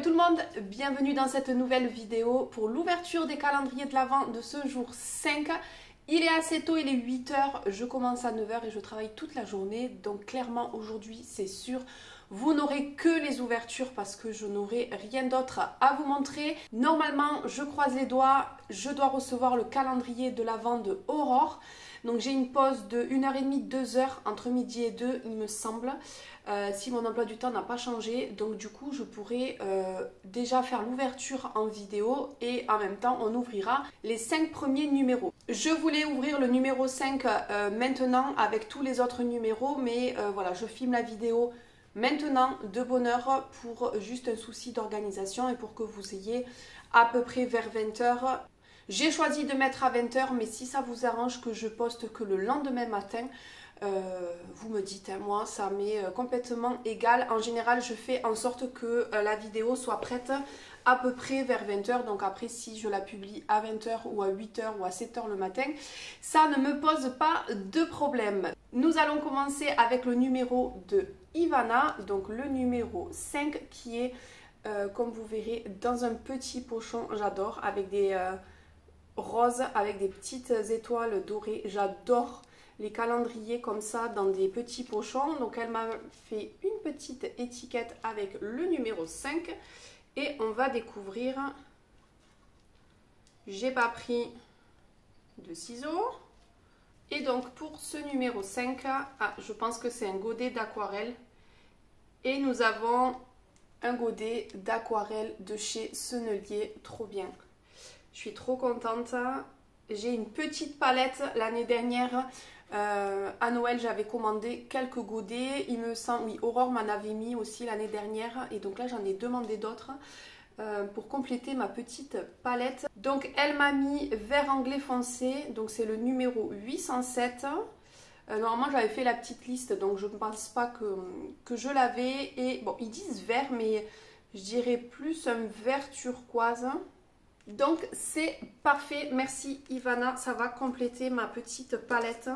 Hello tout le monde, bienvenue dans cette nouvelle vidéo pour l'ouverture des calendriers de l'Avent de ce jour 5. Il est assez tôt, il est 8 h, je commence à 9 h et je travaille toute la journée. Donc clairement aujourd'hui c'est sûr, vous n'aurez que les ouvertures parce que je n'aurai rien d'autre à vous montrer. Normalement, je croise les doigts, je dois recevoir le calendrier de l'Avent de Aurore. Donc j'ai une pause de 1h30, 2 h entre midi et 2 il me semble, si mon emploi du temps n'a pas changé. Donc du coup je pourrai déjà faire l'ouverture en vidéo et en même temps on ouvrira les 5 premiers numéros. Je voulais ouvrir le numéro 5 maintenant avec tous les autres numéros, mais voilà, je filme la vidéo maintenant de bonne heure pour juste un souci d'organisation et pour que vous ayez à peu près vers 20 h. J'ai choisi de mettre à 20 h, mais si ça vous arrange que je poste que le lendemain matin, vous me dites, hein, moi ça m'est complètement égal. En général, je fais en sorte que la vidéo soit prête à peu près vers 20 h. Donc après, si je la publie à 20 h ou à 8 h ou à 7 h le matin, ça ne me pose pas de problème. Nous allons commencer avec le numéro de Ivana, donc le numéro 5 qui est, comme vous verrez, dans un petit pochon, j'adore, avec des roses, avec des petites étoiles dorées. J'adore les calendriers comme ça dans des petits pochons. Donc elle m'a fait une petite étiquette avec le numéro 5 et on va découvrir. J'ai pas pris de ciseaux. Et donc pour ce numéro 5, je pense que c'est un godet d'aquarelle. Et nous avons un godet d'aquarelle de chez Sennelier, trop bien. Je suis trop contente. J'ai une petite palette. L'année dernière, à Noël, j'avais commandé quelques godets. Il me semble, oui, Aurore m'en avait mis aussi l'année dernière. Et donc là, j'en ai demandé d'autres pour compléter ma petite palette. Donc, elle m'a mis vert anglais foncé. Donc, c'est le numéro 807. Normalement, j'avais fait la petite liste. Donc, je ne pense pas que je l'avais. Et bon, ils disent vert, mais je dirais plus un vert turquoise. Donc c'est parfait, merci Ivana, ça va compléter ma petite palette.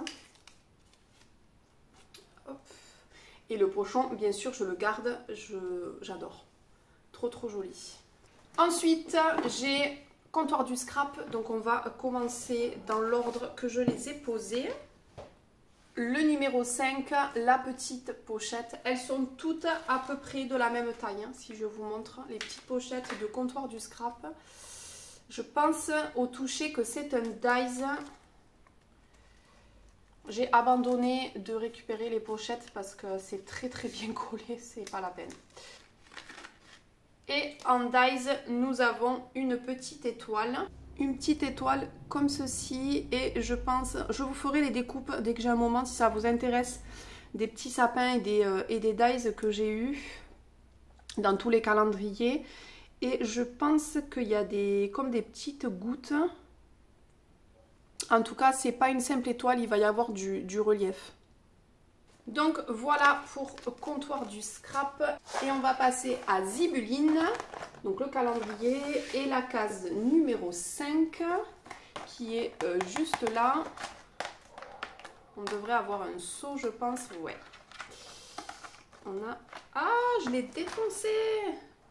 Hop. Et le pochon, bien sûr, je le garde, j'adore. Trop joli. Ensuite, j'ai comptoir du scrap, donc on va commencer dans l'ordre que je les ai posés. Le numéro 5, la petite pochette, elles sont toutes à peu près de la même taille, hein, si je vous montre les petites pochettes de comptoir du scrap. Je pense au toucher que c'est un dies. J'ai abandonné de récupérer les pochettes parce que c'est très bien collé, c'est pas la peine. Et en dies, nous avons une petite étoile. Une petite étoile comme ceci. Et je pense, je vous ferai les découpes dès que j'ai un moment si ça vous intéresse. Des petits sapins et des dies que j'ai eu dans tous les calendriers. Et je pense qu'il y a comme des petites gouttes. En tout cas, c'est pas une simple étoile, il va y avoir du relief. Donc voilà pour comptoir du scrap. Et on va passer à Zibuline. Donc le calendrier et la case numéro 5 qui est juste là. On devrait avoir un seau, je pense. Ouais. On a... Ah, je l'ai défoncé!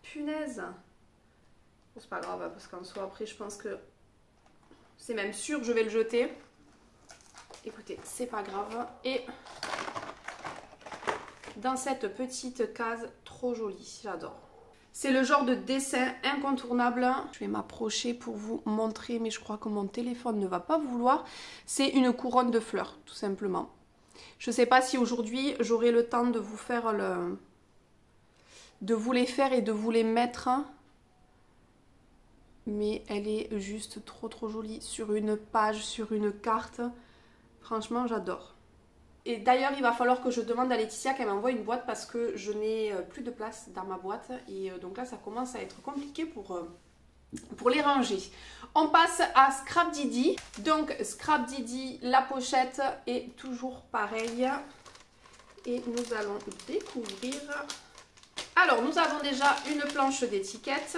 Punaise! C'est pas grave parce qu'en soi après je pense que c'est même sûr que je vais le jeter. Écoutez, c'est pas grave. Et dans cette petite case trop jolie, j'adore. C'est le genre de dessin incontournable. Je vais m'approcher pour vous montrer, mais je crois que mon téléphone ne va pas vouloir. C'est une couronne de fleurs, tout simplement. Je sais pas si aujourd'hui j'aurai le temps de vous faire de vous les faire et de vous les mettre. Mais elle est juste trop jolie sur une page, sur une carte. Franchement, j'adore. Et d'ailleurs, il va falloir que je demande à Laetitia qu'elle m'envoie une boîte parce que je n'ai plus de place dans ma boîte. Et donc là, ça commence à être compliqué pour les ranger. On passe à Scrap Didi. Donc, Scrap Didi, la pochette est toujours pareille. Et nous allons découvrir... Alors, nous avons déjà une planche d'étiquette.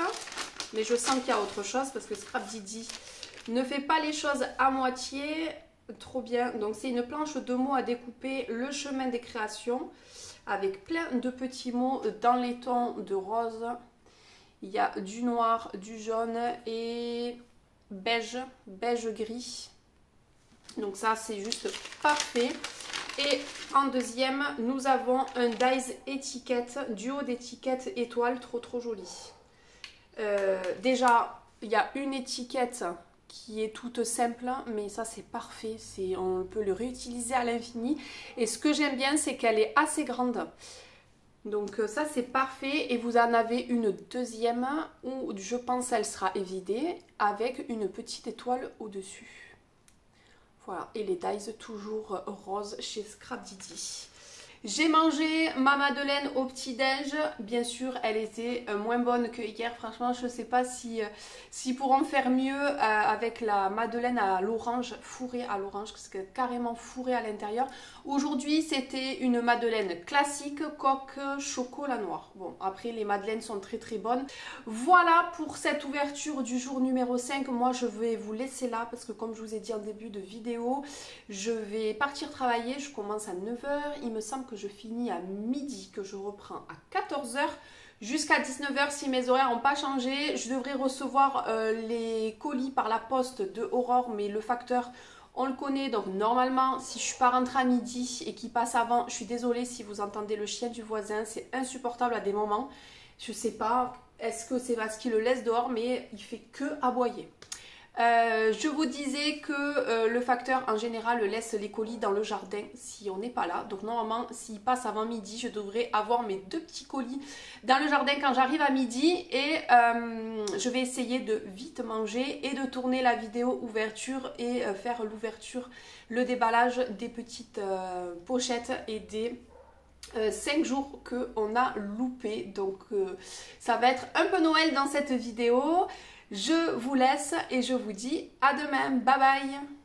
Mais je sens qu'il y a autre chose parce que Scrap Didi ne fait pas les choses à moitié. Trop bien. Donc c'est une planche de mots à découper, le chemin des créations, avec plein de petits mots dans les tons de rose Il y a du noir, du jaune et beige, beige gris. Donc ça c'est juste parfait. Et en deuxième, nous avons un Dies étiquette, duo d'étiquettes étoiles, trop joli. Déjà, il y a une étiquette qui est toute simple, mais ça c'est parfait, on peut le réutiliser à l'infini. Et ce que j'aime bien, c'est qu'elle est assez grande. Donc ça c'est parfait. Et vous en avez une deuxième où je pense elle sera évidée avec une petite étoile au-dessus. Voilà, et les dies toujours roses chez Scrap Didi. J'ai mangé ma madeleine au petit-déj. Bien sûr, elle était moins bonne que hier. Franchement, je ne sais pas si pourront faire mieux avec la madeleine à l'orange, fourrée à l'orange, parce que carrément fourrée à l'intérieur. Aujourd'hui, c'était une madeleine classique, coque chocolat noir. Bon, après, les madeleines sont très bonnes. Voilà pour cette ouverture du jour numéro 5. Moi, je vais vous laisser là, parce que comme je vous ai dit en début de vidéo, je vais partir travailler. Je commence à 9 h. Il me semble que je finis à midi, que je reprends à 14 h jusqu'à 19 h si mes horaires n'ont pas changé. Je devrais recevoir les colis par la poste de Aurore, mais le facteur, on le connaît. Donc normalement, si je ne suis pas rentrée à midi et qu'il passe avant, je suis désolée si vous entendez le chien du voisin. C'est insupportable à des moments. Je ne sais pas, est-ce que c'est parce qu'il le laisse dehors, mais il fait que aboyer. Je vous disais que le facteur en général laisse les colis dans le jardin si on n'est pas là. Donc normalement s'il passe avant midi, je devrais avoir mes 2 petits colis dans le jardin quand j'arrive à midi. Et je vais essayer de vite manger et de tourner la vidéo ouverture et faire l'ouverture, le déballage des petites pochettes et des 5 jours qu'on a loupé. Donc ça va être un peu Noël dans cette vidéo. Je vous laisse et je vous dis à demain. Bye bye.